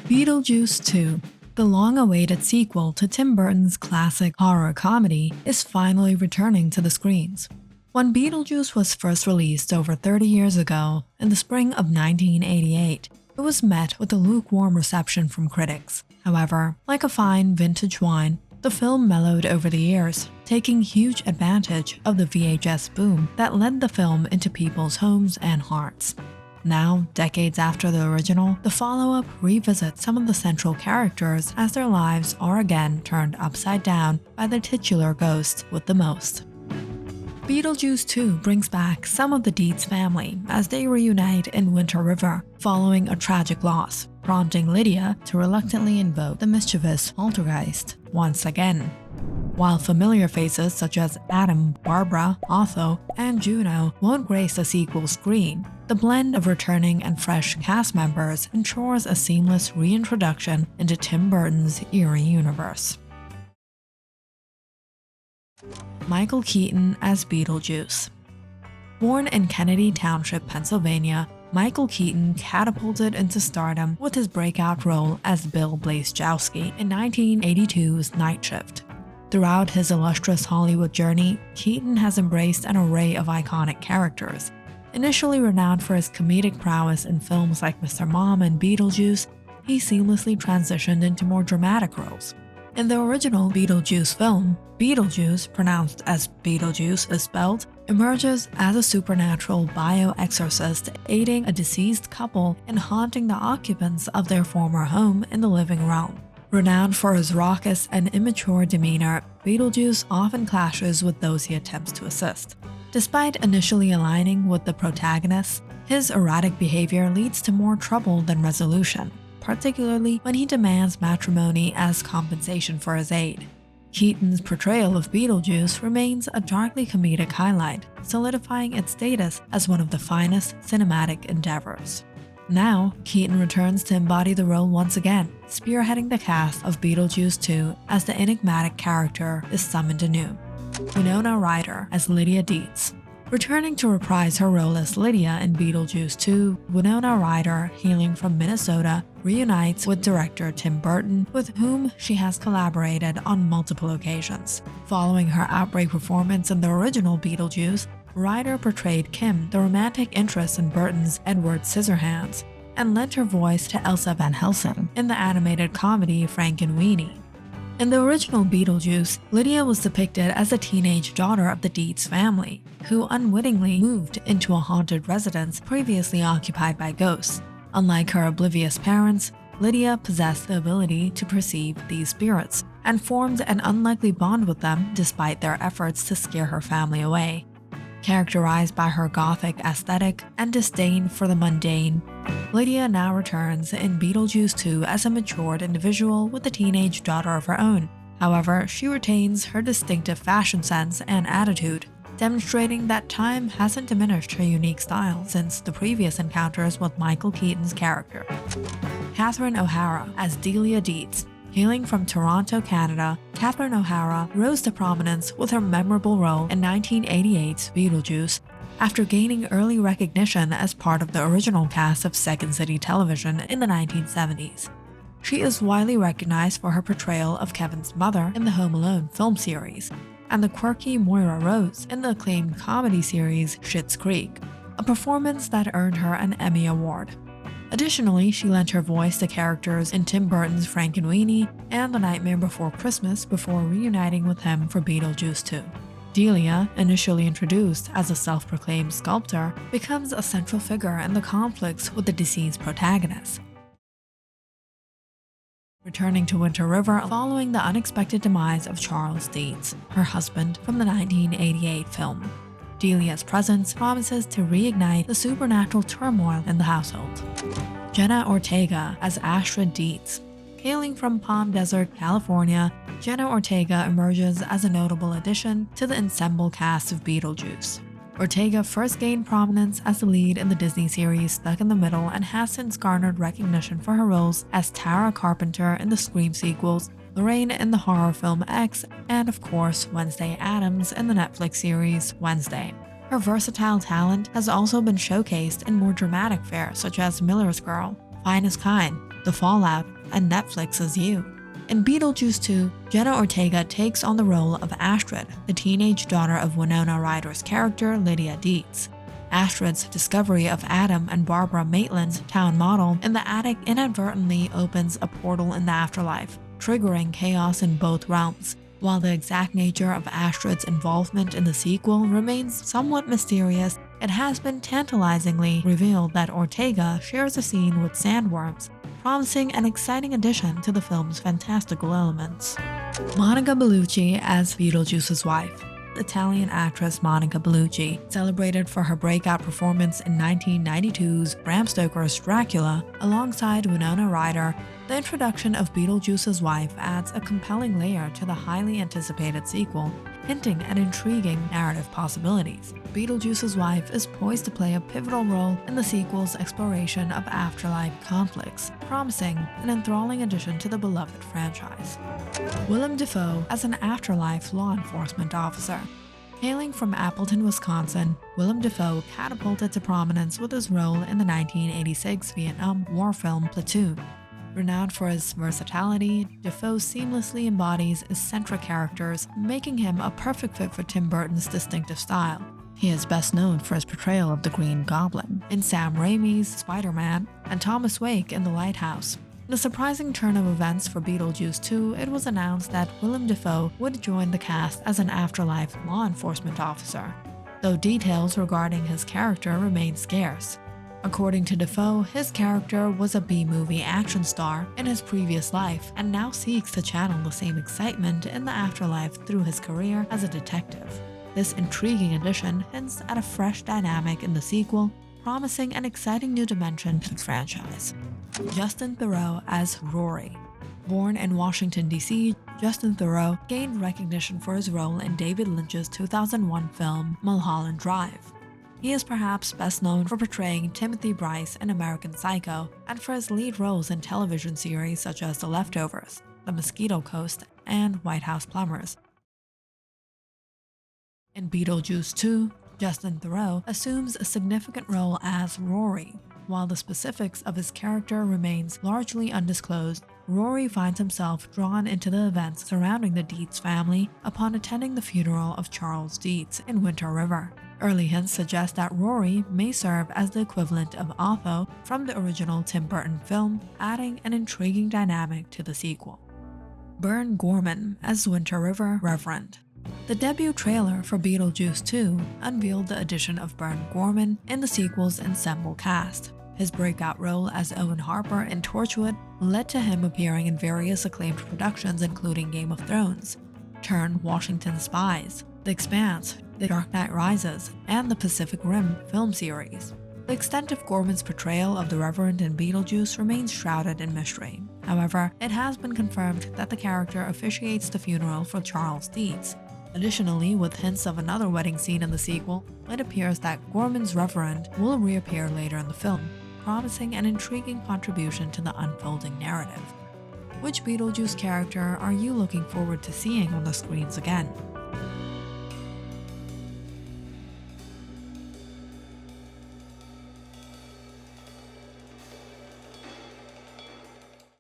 Beetlejuice 2, the long-awaited sequel to Tim Burton's classic horror comedy, is finally returning to the screens. When Beetlejuice was first released over 30 years ago, in the spring of 1988, it was met with a lukewarm reception from critics. However, like a fine vintage wine, the film mellowed over the years, taking huge advantage of the VHS boom that led the film into people's homes and hearts. Now, decades after the original, the follow-up revisits some of the central characters as their lives are again turned upside down by the titular ghost with the most. Beetlejuice 2 brings back some of the Dietz family as they reunite in Winter River following a tragic loss, prompting Lydia to reluctantly invoke the mischievous poltergeist once again. While familiar faces such as Adam, Barbara, Otho, and Juno won't grace a sequel screen, the blend of returning and fresh cast members ensures a seamless reintroduction into Tim Burton's eerie universe. Michael Keaton as Beetlejuice. Born in Kennedy Township, Pennsylvania, Michael Keaton catapulted into stardom with his breakout role as Bill Blazejowski in 1982's Night Shift. Throughout his illustrious Hollywood journey, Keaton has embraced an array of iconic characters. Initially renowned for his comedic prowess in films like Mr. Mom and Beetlejuice, he seamlessly transitioned into more dramatic roles. In the original Beetlejuice film, Beetlejuice, pronounced as Beetlejuice is spelled, emerges as a supernatural bioexorcist aiding a deceased couple in haunting the occupants of their former home in the living realm. Renowned for his raucous and immature demeanor, Beetlejuice often clashes with those he attempts to assist. Despite initially aligning with the protagonist, his erratic behavior leads to more trouble than resolution, particularly when he demands matrimony as compensation for his aid. Keaton's portrayal of Beetlejuice remains a darkly comedic highlight, solidifying its status as one of the finest cinematic endeavors. Now, Keaton returns to embody the role once again, spearheading the cast of Beetlejuice 2 as the enigmatic character is summoned anew. Winona Ryder as Lydia Dietz. Returning to reprise her role as Lydia in Beetlejuice 2, Winona Ryder, hailing from Minnesota, reunites with director Tim Burton, with whom she has collaborated on multiple occasions. Following her outbreak performance in the original Beetlejuice, Ryder portrayed Kim, the romantic interest in Burton's Edward Scissorhands, and lent her voice to Elsa Van Helsing in the animated comedy Frankenweenie. In the original Beetlejuice, Lydia was depicted as a teenage daughter of the Dietz family, who unwittingly moved into a haunted residence previously occupied by ghosts. Unlike her oblivious parents, Lydia possessed the ability to perceive these spirits, and formed an unlikely bond with them despite their efforts to scare her family away. Characterized by her gothic aesthetic and disdain for the mundane, Lydia now returns in Beetlejuice 2 as a matured individual with a teenage daughter of her own. However, she retains her distinctive fashion sense and attitude, demonstrating that time hasn't diminished her unique style since the previous encounters with Michael Keaton's character. Catherine O'Hara as Delia Dietz. Hailing from Toronto, Canada, Catherine O'Hara rose to prominence with her memorable role in 1988's Beetlejuice after gaining early recognition as part of the original cast of Second City Television in the 1970s. She is widely recognized for her portrayal of Kevin's mother in the Home Alone film series, and the quirky Moira Rose in the acclaimed comedy series Schitt's Creek, a performance that earned her an Emmy Award. Additionally, she lent her voice to characters in Tim Burton's Frankenweenie and The Nightmare Before Christmas before reuniting with him for Beetlejuice 2. Delia, initially introduced as a self-proclaimed sculptor, becomes a central figure in the conflicts with the deceased protagonist. Returning to Winter River following the unexpected demise of Charles Dietz, her husband from the 1988 film. Delia's presence promises to reignite the supernatural turmoil in the household. Jenna Ortega as Astrid Dietz. Hailing from Palm Desert, California, Jenna Ortega emerges as a notable addition to the ensemble cast of Beetlejuice. Ortega first gained prominence as the lead in the Disney series Stuck in the Middle and has since garnered recognition for her roles as Tara Carpenter in the Scream sequels, Lorraine in the horror film X, and of course Wednesday Addams in the Netflix series Wednesday. Her versatile talent has also been showcased in more dramatic fare such as Miller's Girl, Finest Kind, The Fallout, and Netflix's You. In Beetlejuice 2, Jenna Ortega takes on the role of Astrid, the teenage daughter of Winona Ryder's character Lydia Dietz. Astrid's discovery of Adam and Barbara Maitland's town model in the attic inadvertently opens a portal in the afterlife, triggering chaos in both realms. While the exact nature of Astrid's involvement in the sequel remains somewhat mysterious, it has been tantalizingly revealed that Ortega shares a scene with sandworms, promising an exciting addition to the film's fantastical elements. Monica Bellucci as Beetlejuice's wife. Italian actress Monica Bellucci, celebrated for her breakout performance in 1992's Bram Stoker's Dracula alongside Winona Ryder. The introduction of Beetlejuice's wife adds a compelling layer to the highly anticipated sequel, hinting at intriguing narrative possibilities. Beetlejuice's wife is poised to play a pivotal role in the sequel's exploration of afterlife conflicts, promising an enthralling addition to the beloved franchise. Willem Dafoe as an afterlife law enforcement officer. Hailing from Appleton, Wisconsin, Willem Dafoe catapulted to prominence with his role in the 1986 Vietnam War film Platoon. Renowned for his versatility, Dafoe seamlessly embodies eccentric characters, making him a perfect fit for Tim Burton's distinctive style. He is best known for his portrayal of the Green Goblin in Sam Raimi's Spider-Man and Thomas Wake in The Lighthouse. In a surprising turn of events for Beetlejuice 2, it was announced that Willem Dafoe would join the cast as an afterlife law enforcement officer, though details regarding his character remain scarce. According to Dafoe, his character was a B-movie action star in his previous life and now seeks to channel the same excitement in the afterlife through his career as a detective. This intriguing addition hints at a fresh dynamic in the sequel, promising an exciting new dimension to the franchise. Justin Theroux as Rory. Born in Washington, D.C., Justin Theroux gained recognition for his role in David Lynch's 2001 film Mulholland Drive. He is perhaps best known for portraying Timothy Bryce in American Psycho and for his lead roles in television series such as The Leftovers, The Mosquito Coast, and White House Plumbers. In Beetlejuice 2, Justin Theroux assumes a significant role as Rory. While the specifics of his character remains largely undisclosed, Rory finds himself drawn into the events surrounding the Dietz family upon attending the funeral of Charles Dietz in Winter River. Early hints suggest that Rory may serve as the equivalent of Otho from the original Tim Burton film, adding an intriguing dynamic to the sequel. Burn Gorman as Winter River Reverend. The debut trailer for Beetlejuice 2 unveiled the addition of Burn Gorman in the sequel's ensemble cast. His breakout role as Owen Harper in Torchwood led to him appearing in various acclaimed productions including Game of Thrones, Turn Washington Spies, The Expanse, The Dark Knight Rises, and the Pacific Rim film series. The extent of Gorman's portrayal of the Reverend in Beetlejuice remains shrouded in mystery. However, it has been confirmed that the character officiates the funeral for Charles Dietz. Additionally, with hints of another wedding scene in the sequel, it appears that Gorman's Reverend will reappear later in the film, promising an intriguing contribution to the unfolding narrative. Which Beetlejuice character are you looking forward to seeing on the screens again?